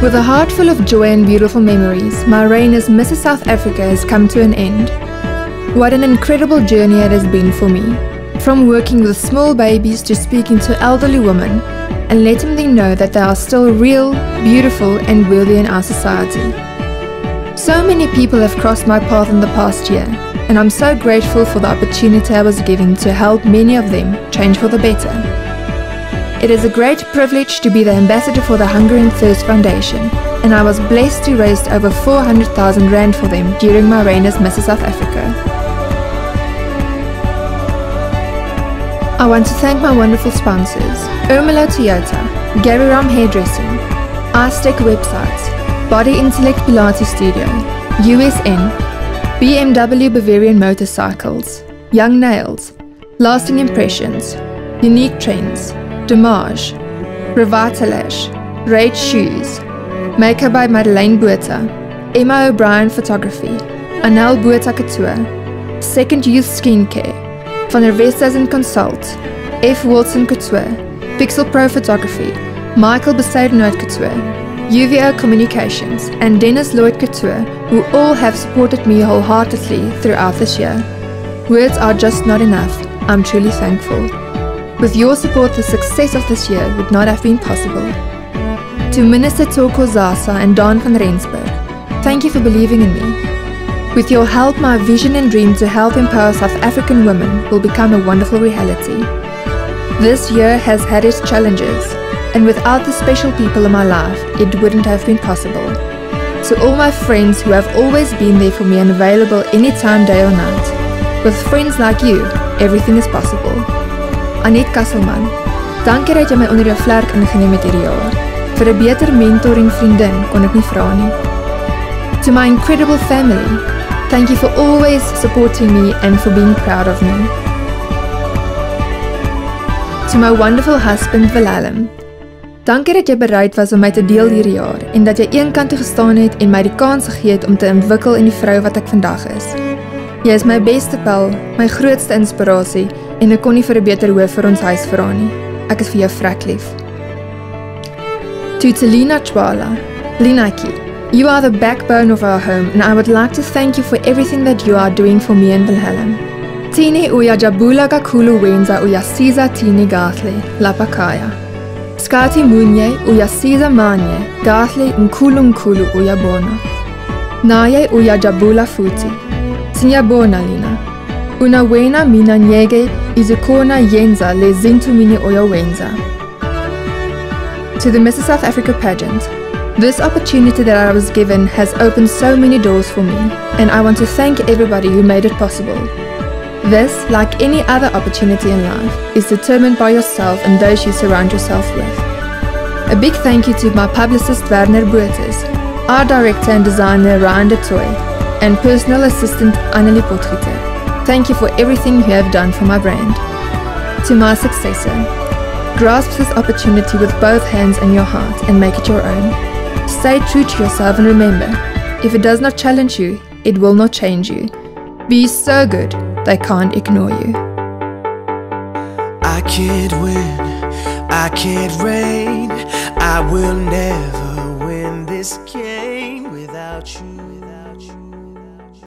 With a heart full of joy and beautiful memories, my reign as Mrs. South Africa has come to an end. What an incredible journey it has been for me. From working with small babies to speaking to elderly women and letting them know that they are still real, beautiful and worthy in our society. So many people have crossed my path in the past year, and I'm so grateful for the opportunity I was given to help many of them change for the better. It is a great privilege to be the ambassador for the Hunger and Thirst Foundation, and I was blessed to raise over 400,000 Rand for them during my reign as Mrs. South Africa. I want to thank my wonderful sponsors, Ermelo Toyota, Gary Ram Hairdressing, Aztec Websites, Body Intellect Pilates Studio, USN, BMW Bavarian Motorcycles, Young Nails, Lasting Impressions, Unique Trends, Damage, Revitalash, Rage Shoes, Makeup by Madeleine Botha, Emma O'Brien Photography, Anel Botha Couture, Second Youth Skincare, Van der Westhuizen Consult, F. Wilson Couture, Pixel Pro Photography, Michael Besaidenoord Couture, UVO Communications, and Dennis Lloyd Couture, who all have supported me wholeheartedly throughout this year. Words are just not enough. I'm truly thankful. With your support, the success of this year would not have been possible. To Minister Toko Zasa and Don van Rensburg, thank you for believing in me. With your help, my vision and dream to help empower South African women will become a wonderful reality. This year has had its challenges, and without the special people in my life, it wouldn't have been possible. To all my friends who have always been there for me and available anytime, day or night. With friends like you, everything is possible. Annette Kasselman, dankie dat jy my onder jou vlerk ingeneem het hierdie jaar. Vir 'n beter mentor en vriendin kon ek nie vra nie. To my incredible family, thank you for always supporting me and for being proud of me. To my wonderful husband Willem, dankie dat jy bereid was om my te deel hierdie jaar en dat jy eenkant toe gestaan het en my die kans gegee het om te ontwikkel in die vrou wat ek vandag is. Jy is my beste pel, my grootste inspirasie en ek kon nie vir 'n beter hoof vir ons huis vra nie. Ek is vir jou vrek lief. To Lina Chwala, Linaki, you are the backbone of our home and I would like to thank you for everything that you are doing for me and Wilhelm. Tini uyajabula kakhulu wenza uyasiza Tini Gahle, Lapakaya. Skati munye uyasiza manye, Gahle nkulu uyabona. Naye uyajabula futi. Siyabona Lina. Unawena mina nyege izikona yenza le zintu mini oyawenza. To the Mrs. South Africa pageant, this opportunity that I was given has opened so many doors for me, and I want to thank everybody who made it possible. This, like any other opportunity in life, is determined by yourself and those you surround yourself with. A big thank you to my publicist Werner Boertes, art director and designer Ryan de Toy, and personal assistant Annelie Potgieter. Thank you for everything you have done for my brand. To my successor, grasp this opportunity with both hands and your heart and make it your own. Stay true to yourself and remember, if it does not challenge you, it will not change you. Be so good, they can't ignore you. I can't win, I can't reign, I will never win this game without you.